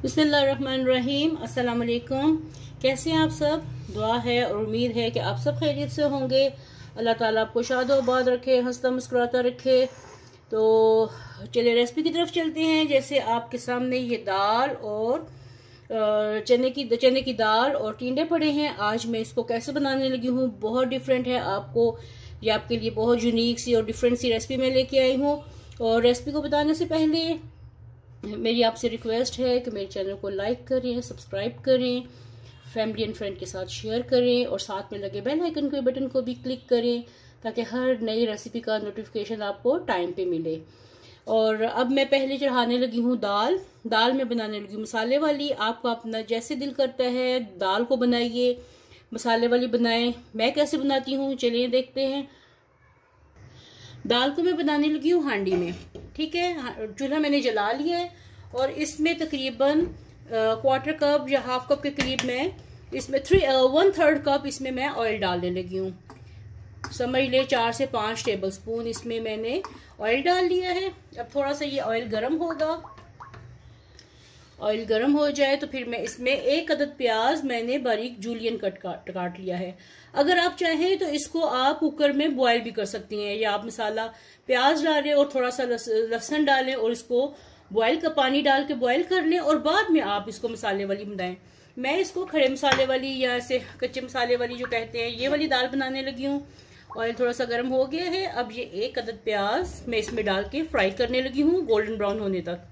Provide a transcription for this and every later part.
बिस्मिल्लाहिर्रहमानिर्रहीम। अस्सलाम वालेकुम। कैसे हैं आप सब? दुआ है और उम्मीद है कि आप सब खैरियत से होंगे। अल्लाह ताला आपको शाद आबाद रखे, हंसता मुस्कुराता रखे। तो चलिए रेसिपी की तरफ चलते हैं। जैसे आपके सामने ये दाल और चने की दाल और टिंडे पड़े हैं। आज मैं इसको कैसे बनाने लगी हूँ, बहुत डिफरेंट है। ये आपके लिए बहुत यूनिक सी और डिफरेंट सी रेसिपी मैं लेके आई हूँ। और रेसिपी को बताने से पहले मेरी आपसे रिक्वेस्ट है कि मेरे चैनल को लाइक करें, सब्सक्राइब करें, फैमिली एंड फ्रेंड के साथ शेयर करें और साथ में लगे बेल आइकन के बटन को भी क्लिक करें ताकि हर नई रेसिपी का नोटिफिकेशन आपको टाइम पे मिले। और अब मैं पहले चढ़ाने लगी हूँ दाल में बनाने लगी हूँ मसाले वाली। आपका अपना जैसे दिल करता है दाल को बनाइए, मसाले वाली बनाएं। मैं कैसे बनाती हूँ चलिए देखते हैं। दाल को मैं बनाने लगी हूँ हांडी में, ठीक है। चूल्हा मैंने जला लिया है और इसमें तकरीबन क्वार्टर कप या हाफ कप के करीब मैं इसमें 1/3 कप इसमें मैं ऑयल डालने लगी हूँ। समझ ले 4 से 5 टेबल स्पून इसमें मैंने ऑयल डाल लिया है। अब थोड़ा सा ये ऑयल गर्म होगा। ऑयल गर्म हो जाए तो फिर मैं इसमें 1 अदद प्याज मैंने बारीक जूलियन काट लिया है। अगर आप चाहें तो इसको आप कुकर में बॉयल भी कर सकती हैं, या आप मसाला प्याज डालें और थोड़ा सा लहसुन डालें और इसको बॉयल का पानी डाल के बॉयल कर लें और बाद में आप इसको मसाले वाली बनाएं। मैं इसको खड़े मसाले वाली या ऐसे कच्चे मसाले वाली जो कहते हैं ये वाली दाल बनाने लगी हूँ। ऑयल थोड़ा सा गर्म हो गया है। अब ये 1 अदद प्याज मैं इसमें डाल के फ्राई करने लगी हूँ गोल्डन ब्राउन होने तक।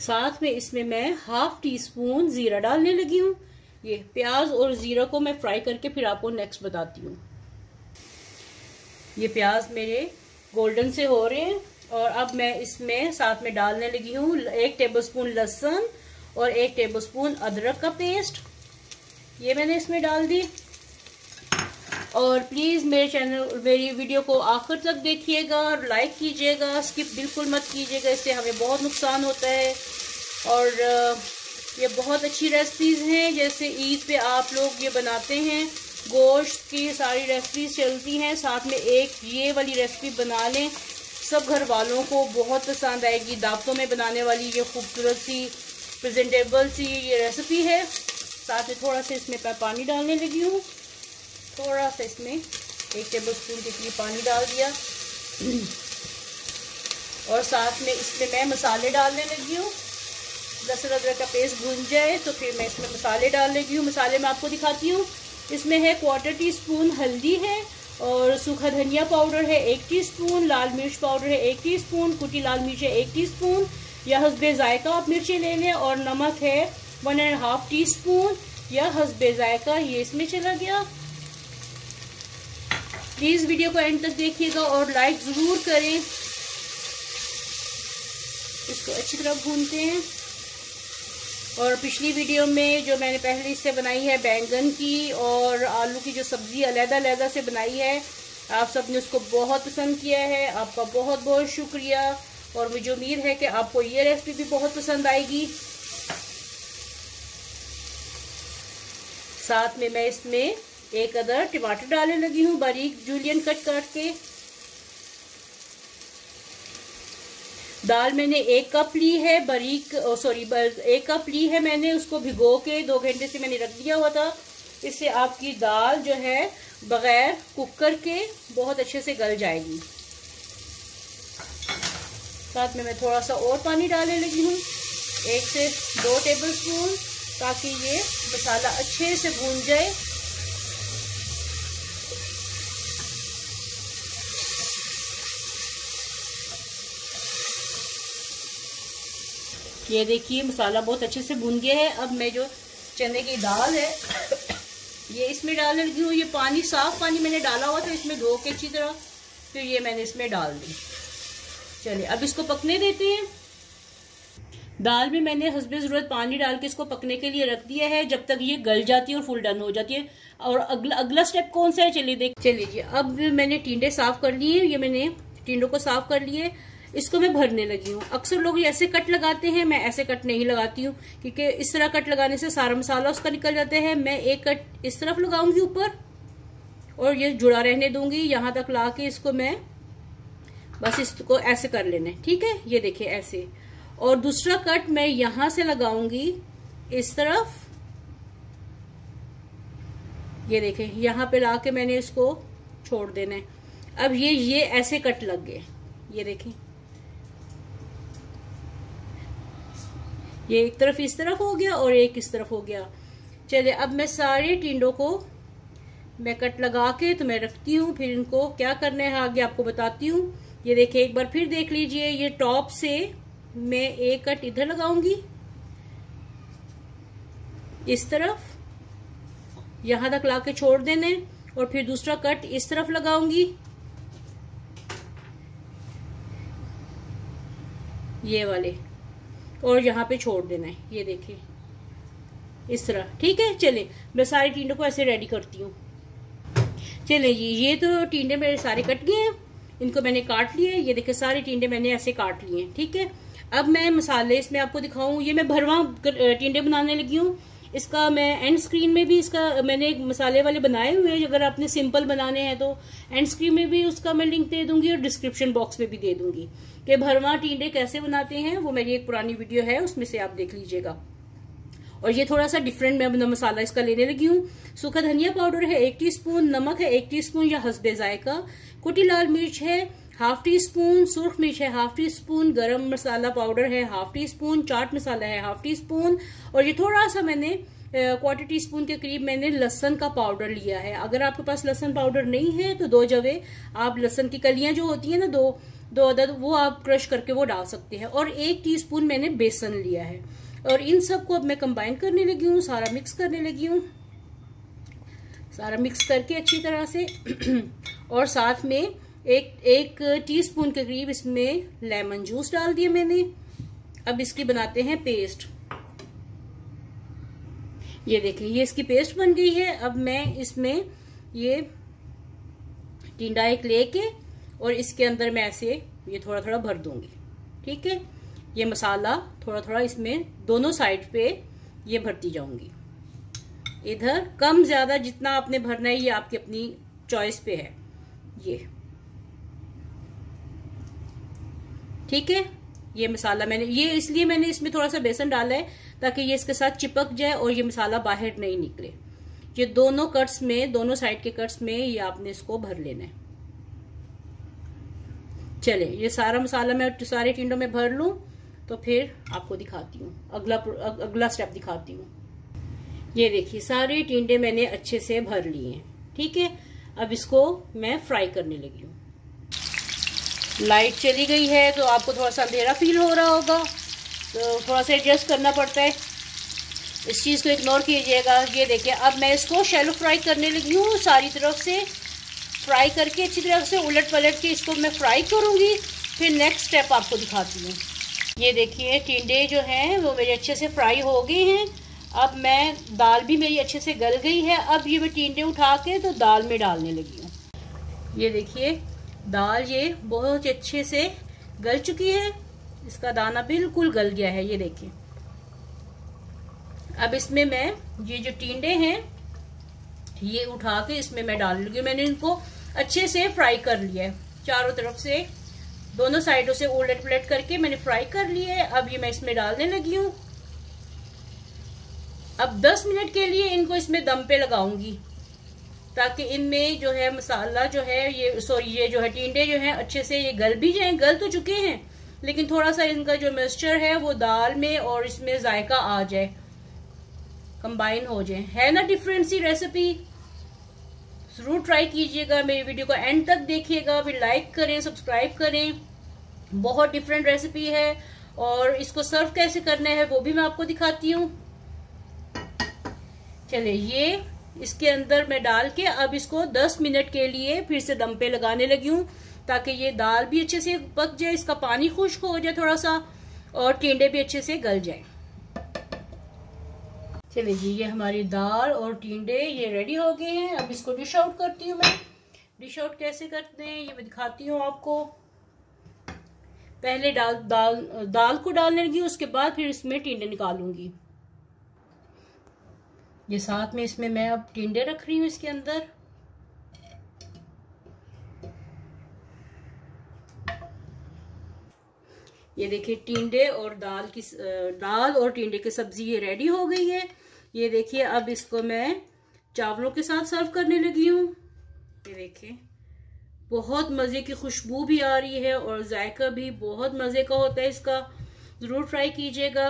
साथ में इसमें मैं ½ टीस्पून जीरा डालने लगी हूँ। ये प्याज और जीरा को मैं फ्राई करके फिर आपको नेक्स्ट बताती हूँ। ये प्याज मेरे गोल्डन से हो रहे हैं और अब मैं इसमें साथ में डालने लगी हूँ 1 टेबलस्पून लहसुन और 1 टेबलस्पून अदरक का पेस्ट। ये मैंने इसमें डाल दी। और प्लीज मेरी वीडियो को आखिर तक देखिएगा और लाइक कीजिएगा, स्किप बिल्कुल मत कीजिएगा, इससे हमें बहुत नुकसान होता है। और ये बहुत अच्छी रेसिपीज हैं, जैसे ईद पे आप लोग ये बनाते हैं। गोश्त की सारी रेसिपीज चलती हैं, साथ में एक ये वाली रेसिपी बना लें, सब घर वालों को बहुत पसंद आएगी। दावतों में बनाने वाली ये खूबसूरत सी प्रेजेंटेबल सी ये रेसिपी है। साथ में थोड़ा सा इसमें पानी डालने लगी हूँ। थोड़ा सा इसमें 1 टेबलस्पून के करीब पानी डाल दिया और साथ में इसमें मैं मसाले डालने लगी हूँ। लहसुन अदरक का पेस्ट भून जाए तो फिर मैं इसमें मसाले डाल लगी हूँ। मसाले मैं आपको दिखाती हूँ। इसमें है 1/4 टीस्पून हल्दी है और सूखा धनिया पाउडर है 1 टीस्पून, लाल मिर्च पाउडर है 1 टीस्पून, कुटी लाल मिर्च है 1 टीस्पून या हस्बे जायका आप मिर्चें ले लें, और नमक है 1.5 टीस्पून या हस्बे जायका, ये इसमें चला गया। प्लीज वीडियो को एंड तक देखिएगा और लाइक जरूर करें। इसको अच्छी तरह भूनते हैं। और पिछली वीडियो में जो मैंने पहले इससे बनाई है बैंगन की और आलू की जो सब्जी अलग-अलग से बनाई है, आप सबने उसको बहुत पसंद किया है। आपका बहुत बहुत शुक्रिया और मुझे उम्मीद है कि आपको ये रेसिपी भी बहुत पसंद आएगी। साथ में मैं इसमें 1 अदद टमाटर डालने लगी हूँ बारीक जूलियन काट के। दाल मैंने 1 कप ली है 1 कप ली है मैंने, उसको भिगो के 2 घंटे से मैंने रख दिया हुआ था। इससे आपकी दाल जो है बगैर कुकर के बहुत अच्छे से गल जाएगी। साथ में मैं थोड़ा सा और पानी डालने लगी हूँ 1 से 2 टेबलस्पून, ताकि ये मसाला अच्छे से भून जाए। ये देखिए मसाला बहुत अच्छे से भून गया है। अब मैं जो चने की दाल है ये इसमें डालने लगी हूँ। ये पानी साफ पानी मैंने डाला हुआ था, इसमें धो के अच्छी तरह फिर ये मैंने इसमें डाल दी। चलिए अब इसको पकने देते हैं। दाल में मैंने हस्बे ज़रूरत पानी डाल के इसको पकने के लिए रख दिया है जब तक ये गल जाती है और फुल डन हो जाती है। और अगला स्टेप कौन सा है चलिए जी। अब मैंने टिंडे साफ कर लिए, ये मैंने टिंडों को साफ कर लिए। इसको मैं भरने लगी हूँ। अक्सर लोग ऐसे कट लगाते हैं, मैं ऐसे कट नहीं लगाती हूँ क्योंकि इस तरह कट लगाने से सारा मसाला उसका निकल जाता है। मैं एक कट इस तरफ लगाऊंगी ऊपर और ये जुड़ा रहने दूंगी। यहाँ तक ला के इसको मैं बस इसको ऐसे कर लेना है, ठीक है। ये देखिए ऐसे, और दूसरा कट मैं यहां से लगाऊंगी इस तरफ। ये देखें, यहां पे ला के मैंने इसको छोड़ देना है। अब ये ऐसे कट लग गए, ये देखें, ये एक तरफ इस तरफ हो गया और एक इस तरफ हो गया। चलिए अब मैं सारे टिंडों को मैं कट लगा के तो मैं रखती हूँ, फिर इनको क्या करना है आगे आपको बताती हूँ। ये देखिए एक बार फिर देख लीजिए, ये टॉप से मैं एक कट इधर लगाऊंगी इस तरफ, यहां तक लाके छोड़ देने, और फिर दूसरा कट इस तरफ लगाऊंगी ये वाले, और यहाँ पे छोड़ देना है। ये देखिए इस तरह, ठीक है। चले मैं सारे टिंडों को ऐसे रेडी करती हूँ। चले जी, ये तो टिंडे मेरे सारे कट गए हैं, इनको मैंने काट लिए। ये देखिए सारे टिंडे मैंने ऐसे काट लिए, ठीक है। अब मैं मसाले इसमें आपको दिखाऊं। ये मैं भरवा टिंडे बनाने लगी हूँ। इसका मैं एंड स्क्रीन में भी इसका मैंने मसाले वाले बनाए हुए हैं। अगर आपने सिंपल बनाने हैं तो एंड स्क्रीन में भी उसका मैं लिंक दे दूंगी और डिस्क्रिप्शन बॉक्स में भी दे दूंगी कि भरवा टिंडे कैसे बनाते हैं। वो मेरी एक पुरानी वीडियो है, उसमें से आप देख लीजिएगा। और ये थोड़ा सा डिफरेंट मैं मसाला इसका लेने लगी हूँ। सूखा धनिया पाउडर है 1 टीस्पून, नमक है 1 टीस्पून या हस्बे जायका, कुटी लाल मिर्च है 1/2 टीस्पून, सुर्ख मिर्च है 1/2 टीस्पून, गरम मसाला पाउडर है 1/2 टीस्पून, चाट मसाला है 1/2 टीस्पून, और ये थोड़ा सा मैंने 1/4 टीस्पून के करीब मैंने लहसन का पाउडर लिया है। अगर आपके पास लहसन पाउडर नहीं है तो 2 जवे आप लहसन की कलियां जो होती है ना, दो अदद, वो आप क्रश करके वो डाल सकते हैं। और 1 टीस्पून मैंने बेसन लिया है, और इन सबको अब मैं कंबाइन करने लगी हूँ, सारा मिक्स करने लगी हूँ, सारा मिक्स करके अच्छी तरह से। और साथ में एक टीस्पून के करीब इसमें लेमन जूस डाल दिया मैंने। अब इसकी बनाते हैं पेस्ट। ये देखिए ये इसकी पेस्ट बन गई है। अब मैं इसमें ये टिंडा एक लेके और इसके अंदर मैं ऐसे ये थोड़ा थोड़ा भर दूंगी, ठीक है। ये मसाला थोड़ा थोड़ा इसमें दोनों साइड पे ये भरती जाऊंगी। इधर कम ज्यादा जितना आपने भरना है ये आपकी अपनी चॉइस पे है, ये ठीक है। ये मसाला मैंने ये इसलिए मैंने इसमें थोड़ा सा बेसन डाला है ताकि ये इसके साथ चिपक जाए और ये मसाला बाहर नहीं निकले। ये दोनों कट्स में, दोनों साइड के कट्स में ये आपने इसको भर लेना है। चले ये सारा मसाला मैं सारे टिंडों में भर लूं तो फिर आपको दिखाती हूँ, अगला स्टेप दिखाती हूँ। ये देखिए सारे टिंडे मैंने अच्छे से भर लिए हैं, ठीक है। अब इसको मैं फ्राई करने लगी हूँ। लाइट चली गई है तो आपको थोड़ा सा अंधेरा फील हो रहा होगा, तो थोड़ा सा एडजस्ट करना पड़ता है, इस चीज़ को इग्नोर कीजिएगा। ये देखिए अब मैं इसको शैलो फ्राई करने लगी हूँ। सारी तरफ से फ्राई करके अच्छी तरह से उलट पलट के इसको मैं फ्राई करूँगी। फिर नेक्स्ट स्टेप आपको दिखाती हूँ। ये देखिए टिंडे जो हैं वो मेरे अच्छे से फ्राई हो गए हैं। अब मैं दाल भी मेरी अच्छे से गल गई है। अब ये मैं टिंडे उठा के तो दाल में डालने लगी हूँ। ये देखिए दाल ये बहुत अच्छे से गल चुकी है, इसका दाना बिल्कुल गल गया है। ये देखिए अब इसमें मैं ये जो टिंडे हैं ये उठा के इसमें मैं डाल लूंगी। मैंने इनको अच्छे से फ्राई कर लिया है, चारों तरफ से दोनों साइडों से उलट पलट करके मैंने फ्राई कर लिया है। अब ये मैं इसमें डालने लगी हूँ। अब 10 मिनट के लिए इनको इसमें दम पे लगाऊंगी ताकि इनमें जो है मसाला जो है ये जो है टिंडे जो है अच्छे से ये गल भी जाएं। गल तो चुके हैं लेकिन थोड़ा सा इनका जो मिक्सचर है वो दाल में और इसमें जायका आ जाए, कंबाइन हो जाए। है ना डिफरेंट सी रेसिपी, जरूर ट्राई कीजिएगा। मेरी वीडियो को एंड तक देखिएगा, फिर लाइक करें, सब्सक्राइब करें। बहुत डिफरेंट रेसिपी है और इसको सर्व कैसे करना है वो भी मैं आपको दिखाती हूँ। चलिए ये इसके अंदर मैं डाल के अब इसको 10 मिनट के लिए फिर से दम पे लगाने लगी हूँ ताकि ये दाल भी अच्छे से पक जाए, इसका पानी खुश्क हो जाए थोड़ा सा, और टिंडे भी अच्छे से गल जाए। चलिए जी ये हमारी दाल और टिंडे ये रेडी हो गए हैं। अब इसको डिश आउट करती हूँ मैं। डिश आउट कैसे करते हैं ये मैं दिखाती हूँ आपको। पहले दाल को डालने लगी, उसके बाद फिर इसमें टिंडे निकालूंगी। ये साथ में इसमें मैं अब टिंडे रख रही हूँ इसके अंदर। ये देखिए टिंडे और दाल और टिंडे की सब्जी ये रेडी हो गई है। ये देखिए अब इसको मैं चावलों के साथ सर्व करने लगी हूँ। ये देखिए बहुत मज़े की खुशबू भी आ रही है और जायका भी बहुत मज़े का होता है इसका, ज़रूर ट्राई कीजिएगा।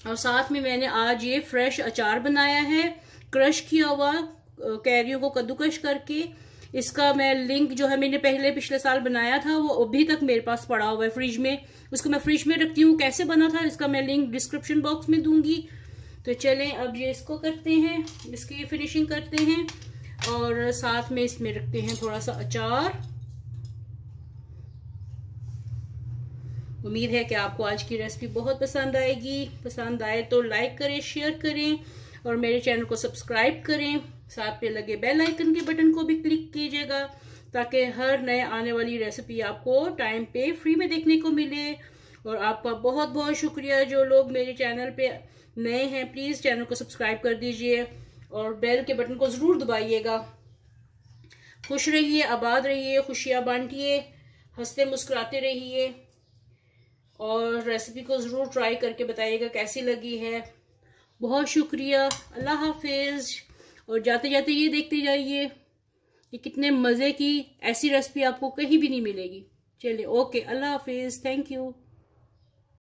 और साथ में मैंने आज ये फ्रेश अचार बनाया है, क्रश किया हुआ कैरियों को कद्दूकश करके। इसका मैं लिंक जो है मैंने पिछले साल बनाया था वो अभी तक मेरे पास पड़ा हुआ है फ्रिज में, उसको मैं फ्रिज में रखती हूँ। कैसे बना था इसका मैं लिंक डिस्क्रिप्शन बॉक्स में दूंगी। तो चलें अब ये इसको करते हैं, इसकी फिनिशिंग करते हैं और साथ में इसमें रखते हैं थोड़ा सा अचार। उम्मीद है कि आपको आज की रेसिपी बहुत पसंद आएगी। पसंद आए तो लाइक करें, शेयर करें और मेरे चैनल को सब्सक्राइब करें। साथ पे लगे बेल आइकन के बटन को भी क्लिक कीजिएगा ताकि हर नए आने वाली रेसिपी आपको टाइम पे फ्री में देखने को मिले। और आपका बहुत बहुत शुक्रिया जो लोग मेरे चैनल पे नए हैं, प्लीज़ चैनल को सब्सक्राइब कर दीजिए और बेल के बटन को ज़रूर दबाइएगा। खुश रहिए, आबाद रहिए, खुशियाँ बांटिए, हंसते मुस्कुराते रहिए और रेसिपी को ज़रूर ट्राई करके बताइएगा कैसी लगी है। बहुत शुक्रिया, अल्लाह हाफिज़। और जाते जाते ये देखते जाइए कि कितने मज़े की ऐसी रेसिपी आपको कहीं भी नहीं मिलेगी। चलिए ओके, अल्लाह हाफिज़, थैंक यू।